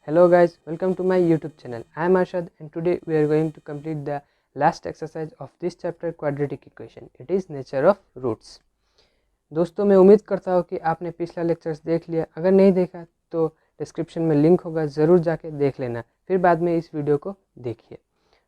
Hello guys, welcome to my YouTube channel. I am Arshad and today we are going to complete the last exercise of this chapter quadratic equation. It is nature of roots. दोस्तों मैं उम्मीद करता हूँ कि आपने पिछला lectures देख लिया। अगर नहीं देखा तो डिस्क्रिप्शन में लिंक होगा, ज़रूर जाके देख लेना, फिर बाद में इस वीडियो को देखिए।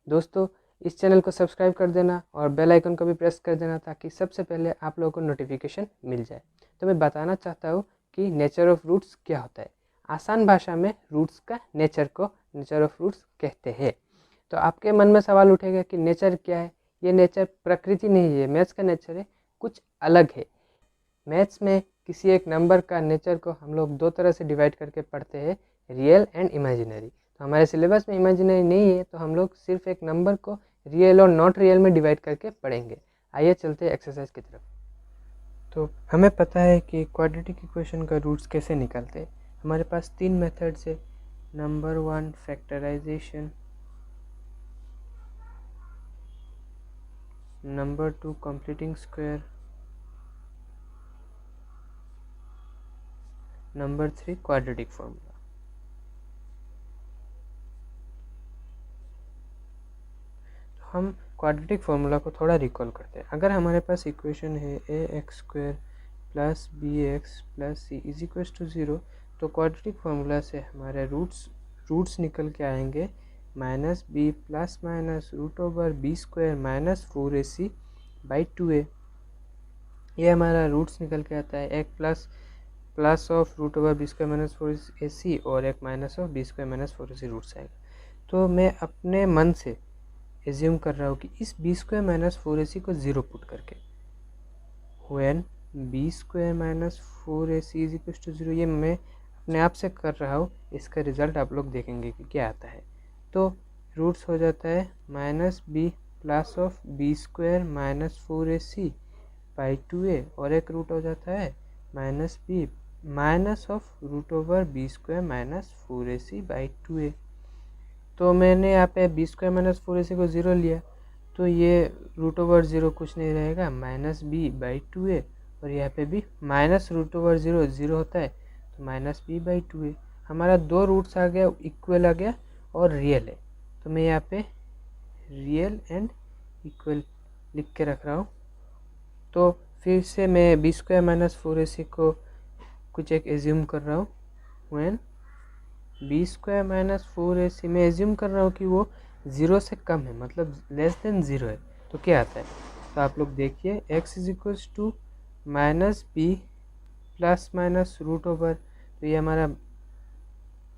दोस्तों इस चैनल को सब्सक्राइब कर देना और बेल आइकन को भी प्रेस कर देना ताकि सबसे पहले आप लोगों को नोटिफिकेशन मिल जाए। तो मैं बताना चाहता हूँ कि नेचर ऑफ रूट्स क्या होता है। आसान भाषा में रूट्स का नेचर को नेचर ऑफ रूट्स कहते हैं। तो आपके मन में सवाल उठेगा कि नेचर क्या है। ये नेचर प्रकृति नहीं है, मैथ्स का नेचर है, कुछ अलग है। मैथ्स में किसी एक नंबर का नेचर को हम लोग दो तरह से डिवाइड करके पढ़ते हैं, रियल एंड इमेजिनरी। तो हमारे सिलेबस में इमेजिनरी नहीं है, तो हम लोग सिर्फ एक नंबर को रियल और नॉट रियल में डिवाइड करके पढ़ेंगे। आइए चलते हैं एक्सरसाइज की तरफ। तो हमें पता है कि क्वाड्रेटिक इक्वेशन का रूट्स कैसे निकालते हैं। हमारे पास तीन मेथड्स है। Number 1 factorisation, number 2 completing square, number 3 quadratic formula. तो हम क्वाड्रेटिक फॉर्मूला को थोड़ा रिकॉल करते हैं। अगर हमारे पास इक्वेशन है ax² plus bx plus c is equal to 0, तो क्वाड्रेटिक फार्मूला से हमारे रूट्स निकल के आएंगे minus B plus minus root over B square minus 4ac by 2a। ये हमारा रूट्स निकल के आता है। एक plus of root over B square minus 4ac और एक minus of B square minus 4ac roots आएगा। तो मैं अपने मन से एज्यूम कर रहा हूँ कि इस बी स्क्वायर माइनस 4ac को 0 पुट करके when B square minus 4ac is equal to 0, ये मैं अपने आप से कर रहा हूँ। इसका रिजल्ट आप लोग देखेंगे कि क्या आता है। तो रूट्स हो जाता है minus B plus of B square minus 4ac by 2a और एक रूट हो जाता है minus B minus of root over B square minus 4ac by 2a। तो मैंने यहाँ पे बी स्क्वायर माइनस 4ac को 0 लिया, तो ये रूट ओवर 0 कुछ नहीं रहेगा, माइनस बी बाई 2a, और यहाँ पे भी माइनस रूट ओवर 0 0 होता है, तो माइनस बी बाई 2a। हमारा दो रूट्स आ गया, इक्वल आ गया और रियल है। तो मैं यहाँ पे रियल एंड इक्वल लिख के रख रहा हूँ। तो फिर से मैं बी स्क्वायर माइनस 4ac को कुछ एक एज्यूम कर रहा हूँ। When B square minus 4ac में एज्यूम कर रहा हूँ कि वो 0 से कम है, मतलब लेस देन 0 है। तो क्या आता है, तो आप लोग देखिए x is equals to minus B plus minus root over. तो ये हमारा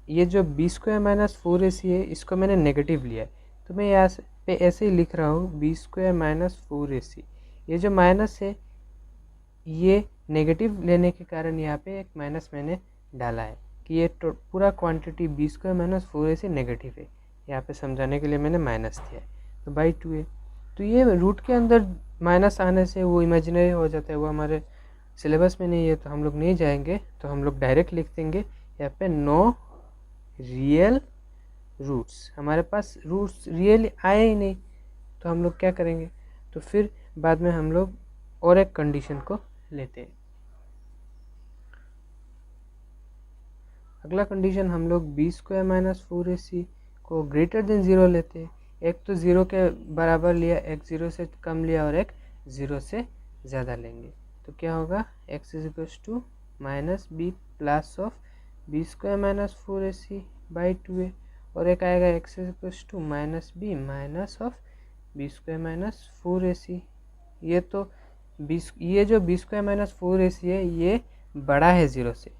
ये जो बी स्क्वायर माइनस 4ac है, इसको मैंने नेगेटिव लिया है, तो मैं यहाँ पे ऐसे ही लिख रहा हूँ बी स्क्वायर माइनस 4ac। ये जो माइनस है ये नेगेटिव लेने के कारण यहाँ पे एक माइनस मैंने डाला है कि ये पूरा quantity b square minus 4ac negative है। यहाँ पे समझाने के लिए मैंने माइनस दिया है, तो बाई 2a। तो ये रूट के अंदर माइनस आने से वो इमेजिनरी हो जाता है, वो हमारे सिलेबस में नहीं है, तो हम लोग नहीं जाएंगे। तो हम लोग डायरेक्ट लिख देंगे यहाँ पे नो रियल रूट्स। हमारे पास रूट्स रियल आए ही नहीं, तो हम लोग क्या करेंगे, तो फिर बाद में हम लोग और एक कंडीशन को लेते हैं। अगला कंडीशन हम लोग बी स्क्वायर माइनस 4ac को ग्रेटर देन 0 लेते हैं। एक तो 0 के बराबर लिया, एक 0 से कम लिया और एक 0 से ज़्यादा लेंगे। तो क्या होगा, x is equal to minus B plus of B square minus 4ac by 2a और एक आएगा x is equal to minus B minus of B square minus 4ac। ये जो बी स्क्वायर माइनस 4ac है ये बड़ा है 0 से,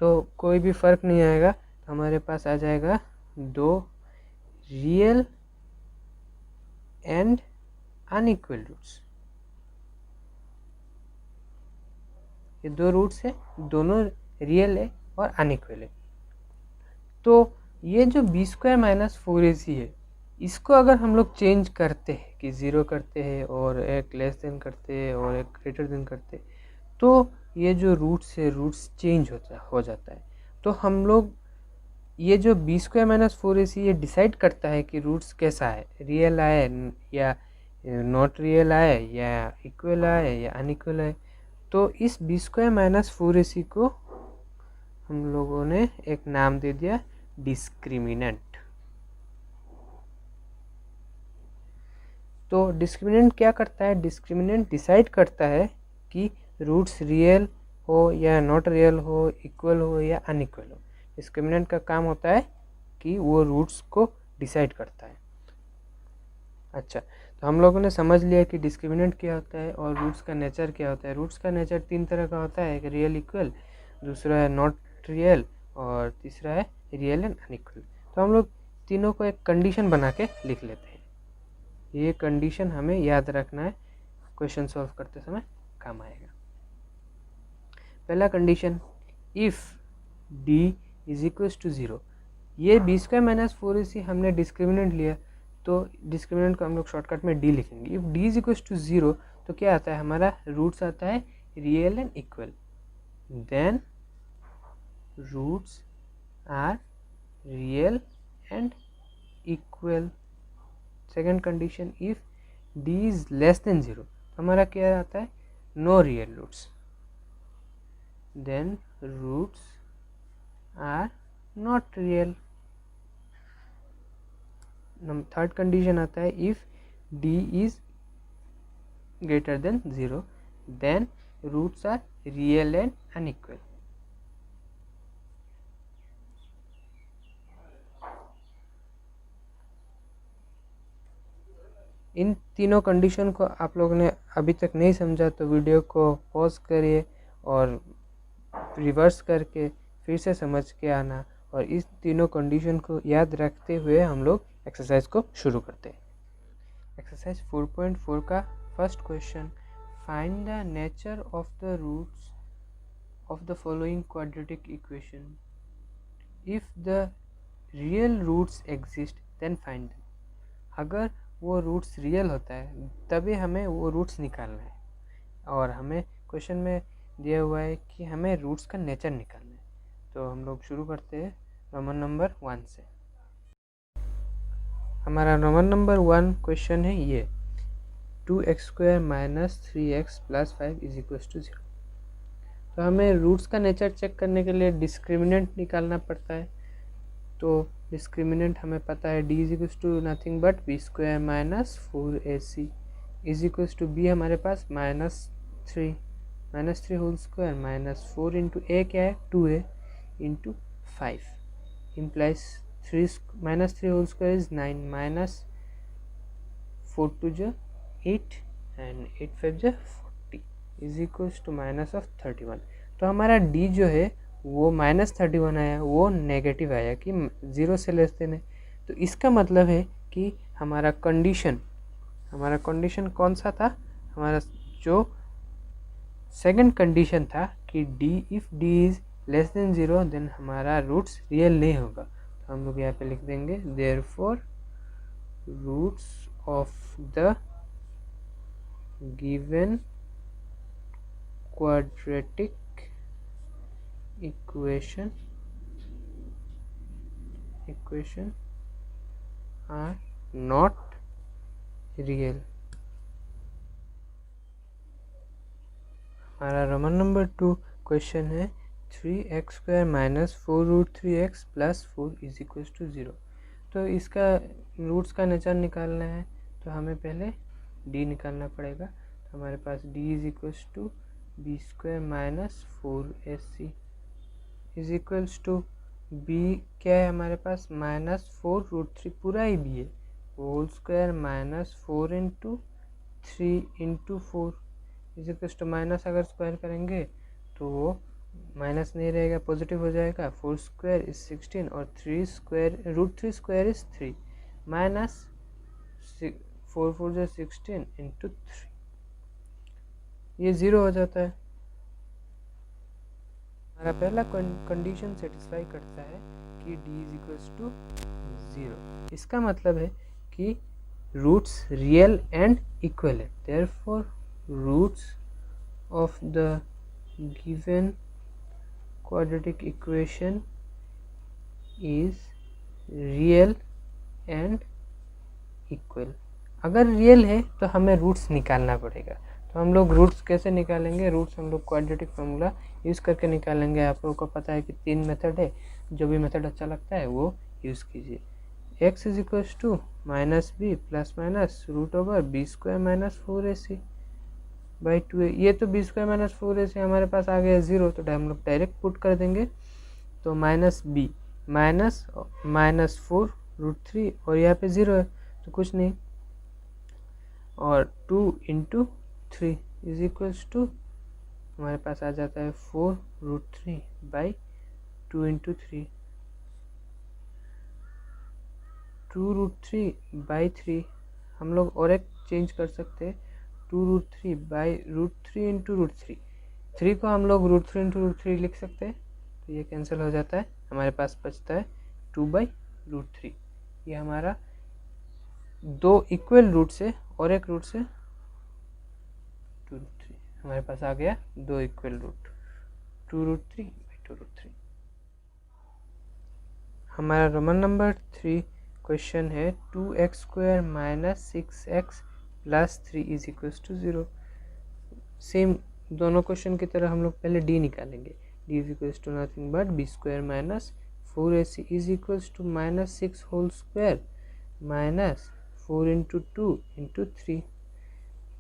तो कोई भी फ़र्क नहीं आएगा। तो हमारे पास आ जाएगा दो रियल एंड अनइक्वल रूट्स। ये दो रूट्स है, दोनों रियल है और अनइक्वल है। तो ये जो बी स्क्वायर माइनस 4ac है, इसको अगर हम लोग चेंज करते हैं कि 0 करते हैं और एक लेस देन करते हैं और एक ग्रेटर देन करते हैं, तो ये जो रूट्स है रूट्स चेंज हो जाता है। तो हम लोग ये जो बी स्क्वायर माइनस 4ac ये डिसाइड करता है कि रूट्स कैसा है, रियल आए या नॉट रियल आए या इक्वल आए या अनइक्वल आए। तो इस बी स्क्वायर माइनस 4ac को हम लोगों ने एक नाम दे दिया डिस्क्रिमिनेंट। तो डिस्क्रिमिनेंट क्या करता है? डिस्क्रिमिनेंट डिसाइड करता है कि रूट्स रियल हो या नॉट रियल हो, इक्वल हो या अनइक्वल हो। डिस्क्रिमिनेंट का काम होता है कि वो रूट्स को डिसाइड करता है। अच्छा, तो हम लोगों ने समझ लिया कि डिस्क्रिमिनेंट क्या होता है और रूट्स का नेचर क्या होता है। रूट्स का नेचर 3 तरह का होता है, एक रियल इक्वल, दूसरा है नॉट रियल और तीसरा है रियल एंड अनइक्वल। तो हम लोग तीनों को एक कंडीशन बना के लिख लेते हैं। ये कंडीशन हमें याद रखना है, क्वेश्चन सॉल्व करते समय काम आएगा। पहला condition, if d is equal to 0। ये b² माइनस 4ac हमने डिस्क्रिमिनेंट लिया, तो डिस्क्रिमिनेंट को हम लोग शॉर्टकट में d लिखेंगे। If d is equal to 0 तो क्या आता है? हमारा रूट्स आता है real and equal, then roots are real and equal. Second condition, if d is less than 0 तो हमारा क्या आता है? No real roots, then roots are not real. Third condition आता है, if d is greater than 0 then roots are real and unequal. इन तीनों condition को आप लोगों ने अभी तक नहीं समझा तो वीडियो को पॉज करिए और रिवर्स करके फिर से समझ के आना, और इस तीनों कंडीशन को याद रखते हुए हम लोग एक्सरसाइज को शुरू करते हैं। एक्सरसाइज 4.4 का first question, find the nature of the roots of the following quadratic equation. If the real roots exist then find them. अगर वो रूट्स रियल होता है तभी हमें वो रूट्स निकालना है, और हमें क्वेश्चन में दिया हुआ है कि हमें रूट्स का नेचर निकालना है। तो हम लोग शुरू करते हैं रोमन नंबर 1 से। हमारा रोमन नंबर 1 क्वेश्चन है ये, 2x² minus 3x plus 5 is equal to 0। तो हमें रूट्स का नेचर चेक करने के लिए डिस्क्रिमिनेंट निकालना पड़ता है। तो डिस्क्रिमिनेंट हमें पता है, d is equal to nothing but b² minus 4ac is equal to b हमारे पास -3 whole square minus 4 into a क्या है? 2a into 5 implies -3 whole square is 9 minus 4 two जो 8 एंड 8 5 जो 40 is equal to minus of 31। तो हमारा d जो है वो -31 आया, वो नेगेटिव आया कि 0 से लेस देन है। तो इसका मतलब है कि हमारा कंडीशन कौन सा था? हमारा जो सेकंड कंडीशन था कि if d is less than 0 then हमारा रूट्स रियल नहीं होगा। तो हम लोग यहाँ पे लिख देंगे, therefore roots of the given quadratic equation are not real। हमारा रोमन नंबर 2 क्वेश्चन है, 3x² minus 4 root 3x plus 4 is equal to 0। तो इसका रूट्स का नेचर निकालना है, तो हमें पहले d निकालना पड़ेगा। तो हमारे पास d is equal to b² minus 4ac is equals to b क्या है हमारे पास? -4 रूट 3 पूरा ही b है, whole square minus 4 into 3 into 4 is equals to minus, अगर स्क्वायर करेंगे तो वो माइनस नहीं रहेगा, पॉजिटिव हो जाएगा। 4 स्क्वायर इज 16 और 3 square root 3 square is 3 minus 4 4 जो 16 इंटू 3, ये 0 हो जाता है। हमारा पहला कंडीशन सेटिस्फाई करता है कि d इज इक्वल्स टू 0। इसका मतलब है कि रूट्स रियल एंड इक्वल है, therefore roots of the given quadratic equation is real and equal. अगर रियल है तो हमें रूट्स निकालना पड़ेगा। तो तो हम लोग रूट्स कैसे निकालेंगे, रूट्स हम लोग क्वाड्रेटिक फार्मूला यूज़ करके निकालेंगे। आप लोगों को पता है कि 3 मेथड है, जो भी मेथड अच्छा लगता है वो यूज़ कीजिए। x is equals to minus B plus minus root over B square minus 4ac by 2a। ये तो बी स्क्वायर माइनस 4ac हमारे पास आ गया 0, तो हम लोग डायरेक्ट पुट कर देंगे। तो minus B minus minus 4 root 3 और यहाँ पे 0 है तो कुछ नहीं, और 2 इंटू 3 इज इक्वल्स टू हमारे पास आ जाता है 4 root 3 by 2 into 3, 2 root 3 by 3। हम लोग और एक चेंज कर सकते हैं, 2 root 3 by root 3 into root 3 को हम लोग रूट 3 इंटू रूट 3 लिख सकते हैं, तो ये कैंसिल हो जाता है, हमारे पास बचता है 2 बाई रूट 3। ये हमारा 2 इक्वल रूट से और एक रूट से 2 रूट 3 हमारे पास आ गया 2 equal root, 2 root 3 by 2 root 3। हमारा रोमन नंबर 3 क्वेश्चन है 2x square minus 6x plus 3 is equals to 0। Same दोनों क्वेश्चन की तरह हम लोग पहले d निकालेंगे। d is equals to nothing but b square minus 4ac is equals to minus 6 whole square minus 4 into 2 into 3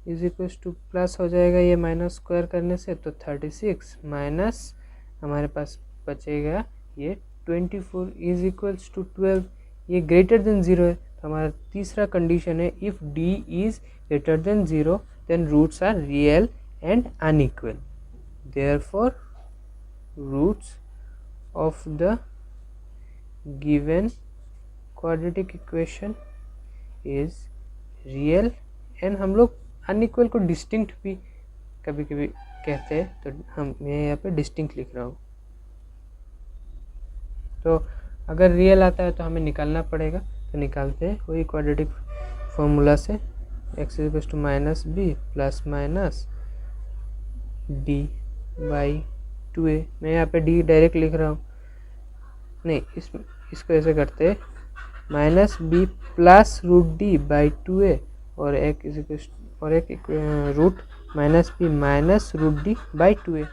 is equals to plus हो जाएगा ये माइनस स्क्वायर करने से, तो 36 माइनस हमारे पास बचेगा ये 24 इज इक्वल्स टू 12। ये ग्रेटर देन 0 है, तो हमारा तीसरा कंडीशन है if d is greater than 0 then roots are real and unequal, therefore roots of the given quadratic equation is real and हम लोग अनइक्वल को डिस्टिंक्ट भी कभी कभी कहते हैं, तो मैं यहाँ पे डिस्टिंक्ट लिख रहा हूँ। तो अगर रियल आता है तो हमें निकालना पड़ेगा, तो निकालते हैं वही क्वाड्रेटिक फॉर्मूला से, x equals to minus B plus minus d by 2a। मैं यहाँ पे d डायरेक्ट लिख रहा हूँ, नहीं इसको ऐसे करते हैं, minus B plus root d by 2a और एक root minus B minus root d by 2a।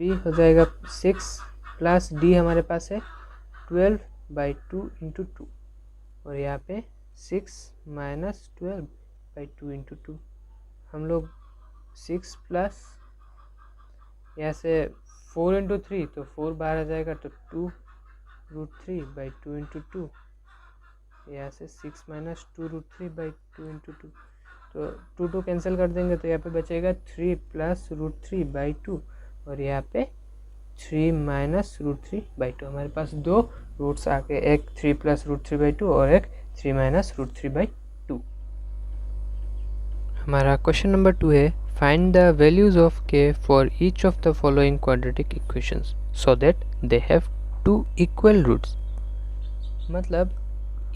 B हो जाएगा 6 प्लस डी हमारे पास है 12 बाई 2 इंटू 2 और यहाँ पे 6 माइनस 12 बाई 2 इंटू 2। हम लोग 6 प्लस यहाँ से 4 इंटू 3 तो 4 बाहर आ जाएगा, तो 2 रूट 3 बाई 2 इंटू 2, यहाँ से 6 माइनस 2 रूट 3 बाई 2 इंटू 2, तो 2 कैंसिल कर देंगे, तो यहाँ पे बचेगा 3 प्लस रूट 3 बाई 2 और यहाँ पे 3 माइनस रूट 3 बाई 2। हमारे पास दो रूट्स आ गए, एक 3 प्लस रूट 3 बाई 2 और एक 3 माइनस रूट 3 बाई 2। हमारा क्वेश्चन नंबर 2 है find the values of k for each of the following quadratic equations so that they have 2 equal roots. मतलब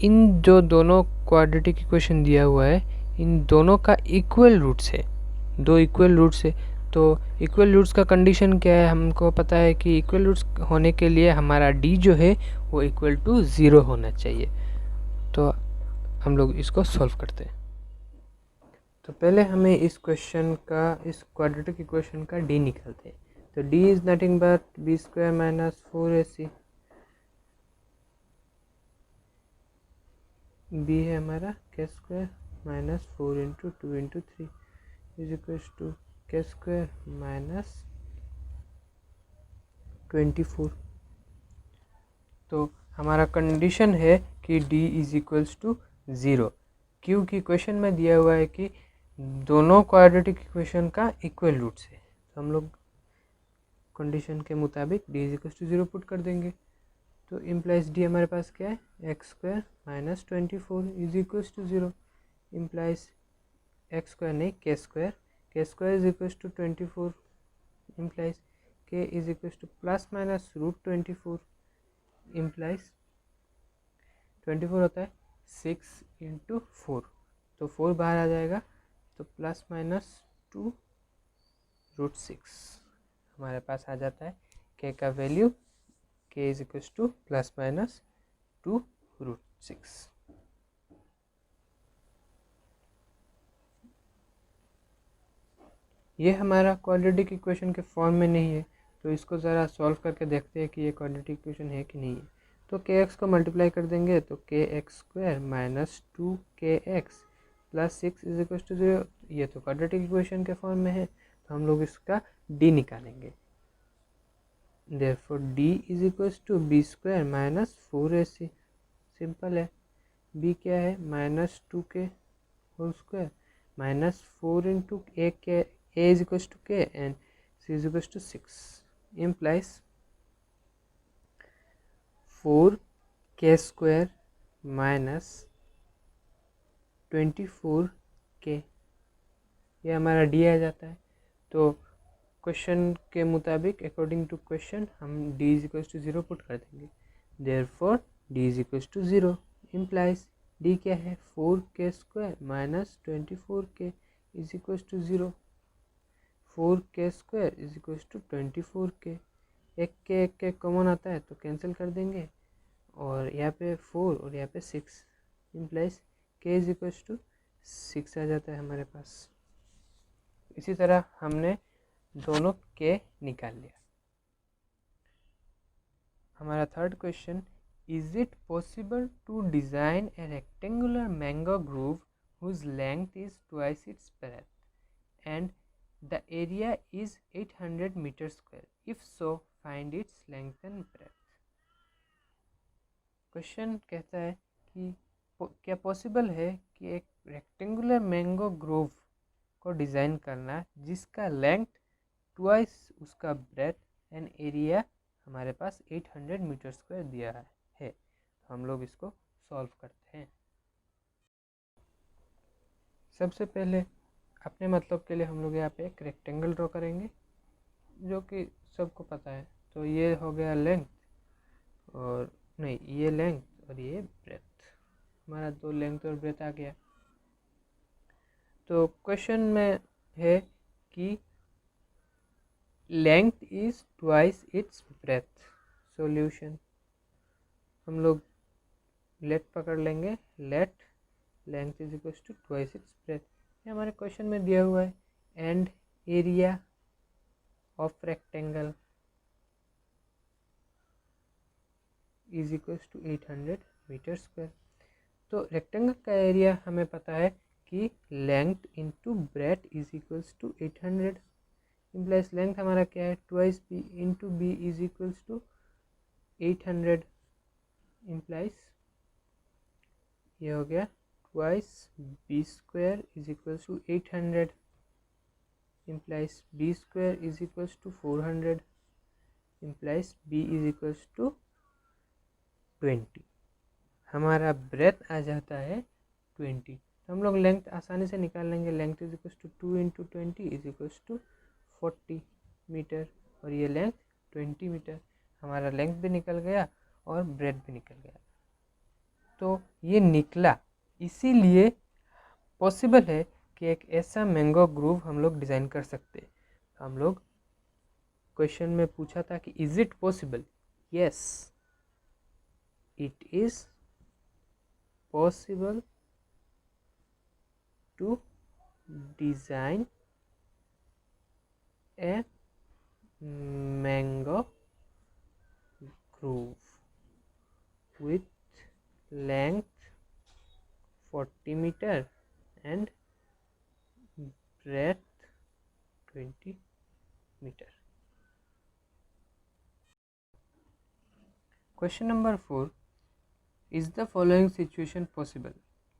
इन जो दोनों क्वाड्रेटिक इक्वेशन दिया हुआ है, इन दोनों का इक्वल रूट्स है, 2 इक्वल रूट्स है। तो इक्वल रूट्स का कंडीशन क्या है, हमको पता है कि इक्वल रूट्स होने के लिए हमारा d जो है वो इक्वल टू 0 होना चाहिए। तो हम लोग इसको सॉल्व करते हैं। तो पहले हमें इस क्वेश्चन का, इस क्वाड्रेटिक इक्वेशन का d निकालते हैं। तो d is nothing but b square minus 4ac, b है हमारा k square minus 4 into 2 into 3 is equal to k square minus 24। तो हमारा कंडीशन है कि d इज इक्वल्स टू 0, क्योंकि क्वेश्चन में दिया हुआ है कि दोनों क्वाड्रेटिक इक्वेशन का इक्वल रूट्स है। तो हम लोग कंडीशन के मुताबिक d is equals to 0 put कर देंगे। तो इम्प्लाइज d हमारे पास क्या है, x square minus 24 is equals to 0, implies x square नहीं k square is equals to 24, implies k is equals to plus minus root 24, implies 24 होता है 6 इंटू 4, तो 4 बाहर आ जाएगा, तो प्लस माइनस 2 रूट 6 हमारे पास आ जाता है। k का value k is equals to plus minus 2 root 6। ये हमारा क्वाड्रेटिक इक्वेशन के फॉर्म में नहीं है, तो इसको ज़रा सॉल्व करके देखते हैं कि ये क्वाड्रेटिक इक्वेशन है कि नहीं है। तो के एक्स को मल्टीप्लाई कर देंगे तो k x square minus 2kx plus 6 is equal to 0। ये तो क्वाड्रेटिक इक्वेशन के फॉर्म में है, तो हम लोग इसका डी निकालेंगे। Therefore D is equal to B square minus 4ac। Simple है, बी क्या है minus 2k whole square minus 4 into A के a is equals to k and c is equals to 6 implies 4k square minus 24k। ये हमारा D आ जाता है। तो question के मुताबिक अकॉर्डिंग टू क्वेश्चन हम d is equals to 0 put कर देंगे। Therefore D is equals to 0 implies d क्या है 4k square minus 24k is equals to 0। 4k square is equals to 24k। एक के कॉमन आता है तो कैंसिल कर देंगे, और यहाँ पे 4 और यहाँ पे 6 implies k is equals to 6 आ जाता है हमारे पास। इसी तरह हमने दोनों k निकाल लिया। हमारा third question, is it possible to design a rectangular mango grove whose length is twice its breadth and the area is 800 meter square, if so find its length and breadth। Question कहता है कि क्या possible है कि एक rectangular mango Grove को design करना जिसका लेंथ ट्वाइस उसका ब्रेथ एंड एरिया हमारे पास 800 मीटर स्क्वायर दिया है। तो हम लोग इसको सॉल्व करते हैं। सबसे पहले अपने मतलब के लिए हम लोग यहाँ पे एक रेक्टेंगल ड्रॉ करेंगे जो कि सबको पता है। तो ये हो गया लेंथ, और नहीं ये लेंथ और ये ब्रेथ, हमारा दो लेंथ और ब्रेथ आ गया। तो क्वेश्चन में है कि length is twice its breadth. Solution हम लोग लेट पकड़ लेंगे, let length is equal to twice its breadth. ये हमारे क्वेश्चन में दिया हुआ है। And area of rectangle is equal to 800 meter square. तो रेक्टेंगल का एरिया हमें पता है कि length into breadth is equals to 800 implies length हमारा क्या है twice b into b is equals to 800 implies ये हो गया twice b square is equals to 800 implies b square is equals to 400 implies b is equals to 20। हमारा breadth आ जाता है 20। तो हम लोग लेंथ आसानी से निकाल लेंगे। Length is equals to 2 into 20 is equals to 40 meter, और ये लेंथ 20 मीटर। हमारा लेंथ भी निकल गया और ब्रेथ भी निकल गया। तो ये निकला, इसीलिए पॉसिबल है कि एक ऐसा मैंगो ग्रूव हम लोग डिज़ाइन कर सकते हैं। हम लोग क्वेश्चन में पूछा था कि is it possible. Yes, it is possible to design a mango grove with length 40 meter and breadth 20 meter। Question number 4, is the following situation possible?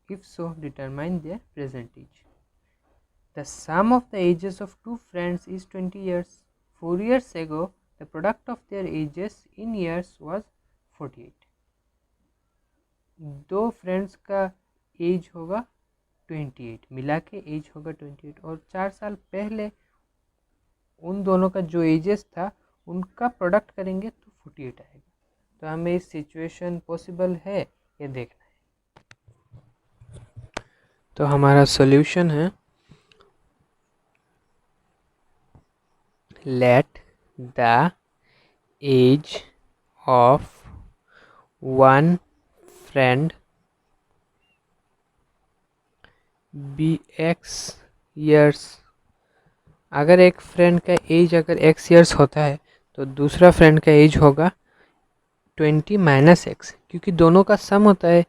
If so, determine their present age। The sum of the ages of two friends is 20 years। 4 years ago the product of their ages in years was 48। दो friends का age होगा 28, मिला के as होगा 28, और 4 साल पहले उन दोनों का जो एजेस था उनका प्रोडक्ट करेंगे तो 48 आएगा। तो हमें इस सिचुएशन पॉसिबल है ये देखना है। तो हमारा सॉल्यूशन है, let the age of one friend bx years, अगर एक फ्रेंड का एज अगर x ईयर्स होता है तो दूसरा फ्रेंड का एज होगा 20 माइनस एक्स, क्योंकि दोनों का सम होता है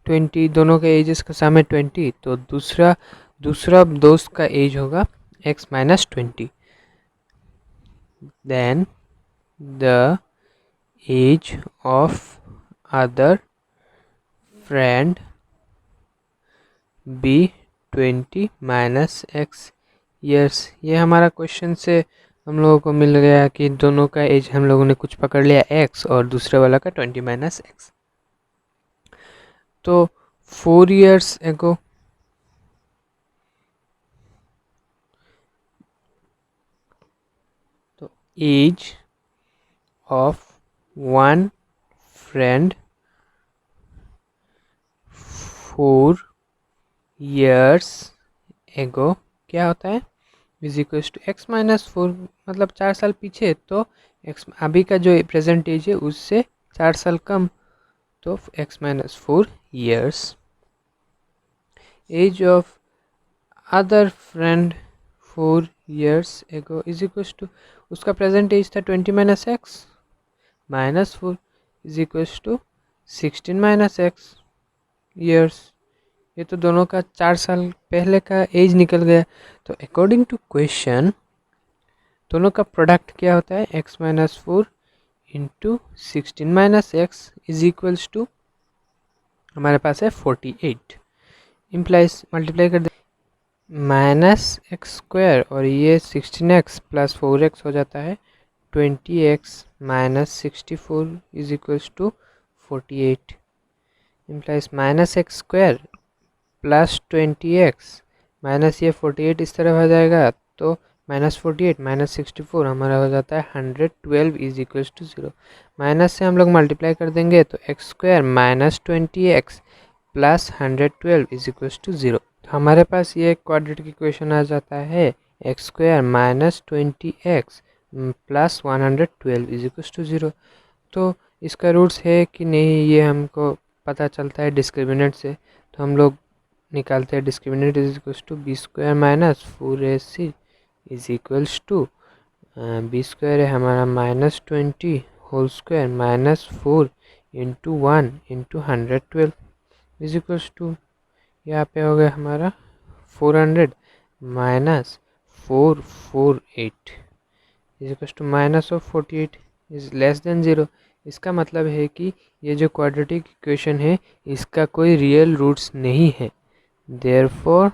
20, दोनों के एजेस का सम है 20, तो दूसरा दोस्त का एज होगा x minus 20. Then the age of other friend b 20 minus x years. ये हमारा क्वेश्चन से हम लोगों को मिल गया कि दोनों का एज हम लोगों ने कुछ पकड़ लिया x और दूसरे वाला का 20 माइनस एक्स. तो 4 years ago, तो age of one friend 4 years ago क्या होता है, is equal to x minus 4, मतलब 4 साल पीछे. तो एक्स अभी का जो प्रेजेंट एज है उससे 4 साल कम, तो x minus 4 years. Age of other friend 4 years ago is equal to, उसका प्रेजेंट एज था 20 minus x minus 4 is equal to 16 minus x years. ये तो दोनों का 4 साल पहले का एज निकल गया. तो अकॉर्डिंग टू क्वेश्चन दोनों का प्रोडक्ट क्या होता है, x minus 4 into 16 minus x is equals to, हमारे पास है 48. इम्प्लाइज मल्टीप्लाई कर दे माइनस एक्स स्क्वायर, और ये 16x प्लस 4x हो जाता है 20x minus 64 is equals to 48. Implies minus x square plus 20x minus ये 48 इस तरफ आ जाएगा, तो माइनस 48 माइनस 64 हमारा हो जाता है 112 इज इक्वल्स टू 0. माइनस से हम लोग मल्टीप्लाई कर देंगे तो x square minus 20x plus 112 is equals to 0. तो हमारे पास ये क्वाड्रेटिक इक्वेशन आ जाता है x square minus 20x plus 112 is equals to 0. तो इसका रूट्स है कि नहीं ये हमको पता चलता है डिस्क्रिमिनेंट से. तो हम लोग निकालते हैं discriminant is equals to B square minus 4ac is equals to B square है हमारा minus 20 whole square minus 4 into 1 into 112 is equals to, यहाँ पे हो गया हमारा 400 minus 448 is equals to minus of 48 is less than 0. इसका मतलब है कि ये जो क्वाड्रेटिक इक्वेशन है इसका कोई रियल रूट्स नहीं है. Therefore,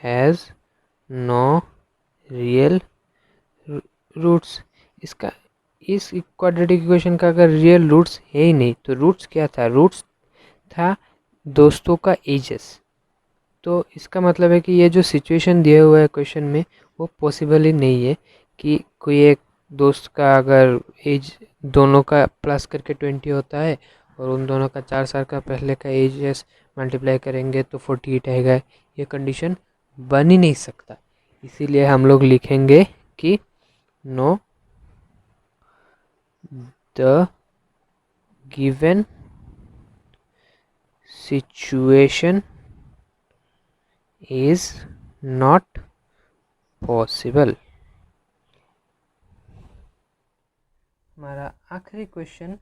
has no real roots. इसका इस क्वाड्रेटिक इक्वेशन का अगर रियल रूट्स है ही नहीं तो रूट्स क्या था, रूट्स था दोस्तों का एजेस. तो इसका मतलब है कि ये जो सिचुएशन दिया हुआ है क्वेश्चन में वो पॉसिबल ही नहीं है कि कोई एक दोस्त का अगर एज दोनों का प्लस करके 20 होता है और उन दोनों का 4 साल का पहले का एज मल्टीप्लाई करेंगे तो 48 आएगा. ये कंडीशन बन ही नहीं सकता. इसीलिए हम लोग लिखेंगे कि no the given situation is not possible. हमारा आखिरी question,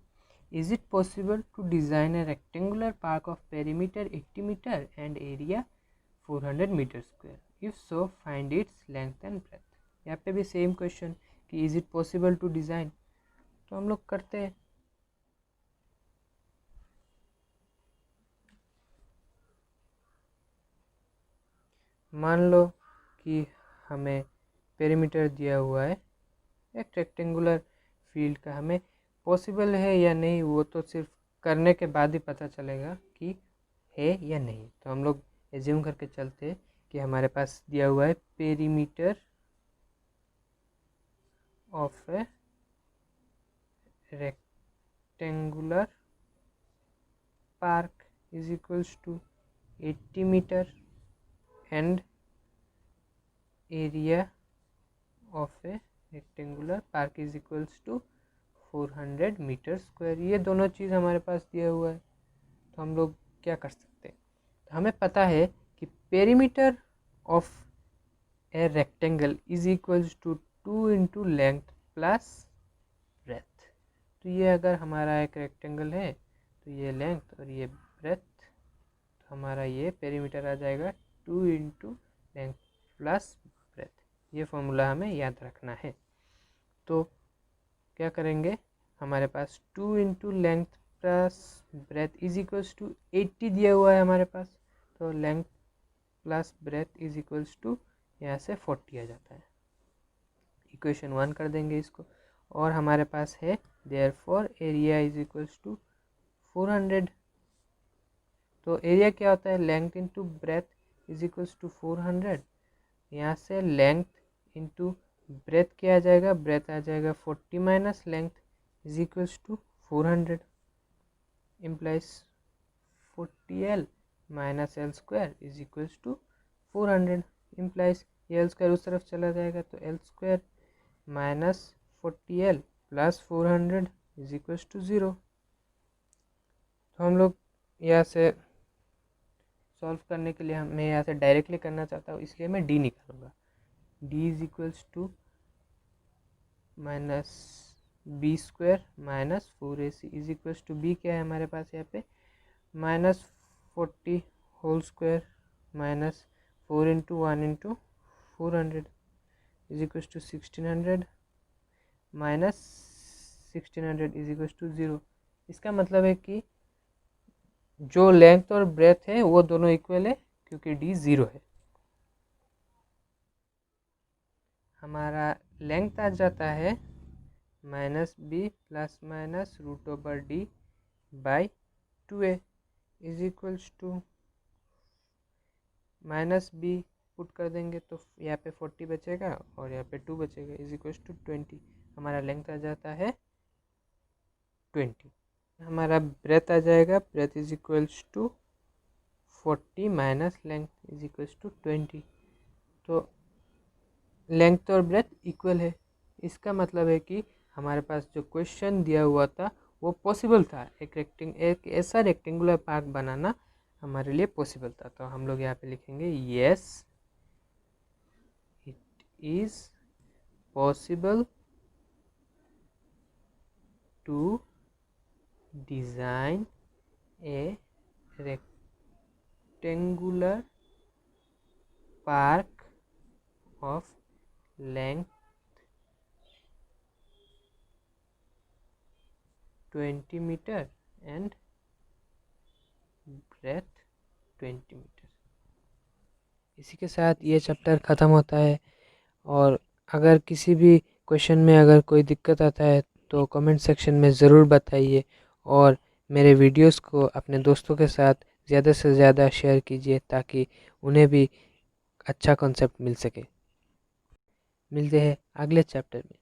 is it possible to design a rectangular park of perimeter 80 meter and area 400 meter square, if so find its length and breadth. यहाँ पे भी सेम क्वेश्चन कि is it possible to design. तो हम लोग करते हैं. मान लो कि हमें पेरीमीटर दिया हुआ है एक रेक्टेंगुलर फील्ड का, हमें पॉसिबल है या नहीं वो तो सिर्फ करने के बाद ही पता चलेगा कि है या नहीं. तो हम लोग एज्यूम करके चलते हैं कि हमारे पास दिया हुआ है perimeter of a rectangular park is equals to 80 meter and area of a rectangular park is equals to 400 meter square. ये दोनों चीज़ हमारे पास दिया हुआ है, तो हम लोग क्या कर सकते हैं, तो हमें पता है कि perimeter of a rectangle is equals to 2 into length plus breadth. तो ये अगर हमारा एक रेक्टेंगल है तो ये लेंथ और ये ब्रेथ, तो हमारा ये पेरीमीटर आ जाएगा 2 इंटू लेंथ प्लस ब्रेथ। ये फॉर्मूला हमें याद रखना है। तो क्या करेंगे, हमारे पास 2 into length plus breadth is equals to 80 दिया हुआ है हमारे पास, तो length plus breadth is equals to यहाँ से 40 आ जाता है। इक्वेशन 1 कर देंगे इसको, और हमारे पास है therefore area is equals to 400। तो एरिया क्या होता है, length into breadth is equals to 400। यहाँ से लेंथ इंटू ब्रेथ क्या आ जाएगा, ब्रेथ आ जाएगा 40 minus length is equals to 400 implies 40L minus L square is equals to 400 implies ये एल स्क्वायर उस तरफ चला जाएगा, तो L square minus 40L plus 400 is equals to 0। तो हम लोग यहाँ से सॉल्व करने के लिए मैं यहाँ से डायरेक्टली करना चाहता हूँ, इसलिए मैं डी निकालूंगा। D is equals to minus B square minus 4AC is equals to B क्या है हमारे पास यहाँ पे, minus 40 whole square minus 4 into 1 into 400 is equals to 1600 minus 1600 is equals to 0। इसका मतलब है कि जो लेंथ और ब्रेथ है वो दोनों इक्वल है, क्योंकि डी 0 है। हमारा लेंथ आ जाता है minus B plus minus root over D by 2a is equals to minus B put कर देंगे तो यहाँ पे 40 बचेगा और यहाँ पे 2 बचेगा इज इक्वल्स टू 20। हमारा लेंथ आ जाता है 20। हमारा ब्रेथ आ जाएगा, breadth is equals to 40 minus length is equals to 20। तो लेंथ और ब्रेथ इक्वल है। इसका मतलब है कि हमारे पास जो क्वेश्चन दिया हुआ था वो पॉसिबल था, एक ऐसा रेक्टेंगुलर पार्क बनाना हमारे लिए पॉसिबल था। तो हम लोग यहाँ पे लिखेंगे yes it is possible to design a rectangular park of length 20 meter and breadth 20 meter। इसी के साथ ये चैप्टर ख़त्म होता है। और अगर किसी भी क्वेश्चन में अगर कोई दिक्कत आता है तो कमेंट सेक्शन में ज़रूर बताइए, और मेरे वीडियोस को अपने दोस्तों के साथ ज़्यादा से ज़्यादा शेयर कीजिए ताकि उन्हें भी अच्छा कॉन्सेप्ट मिल सके। मिलते हैं अगले चैप्टर में।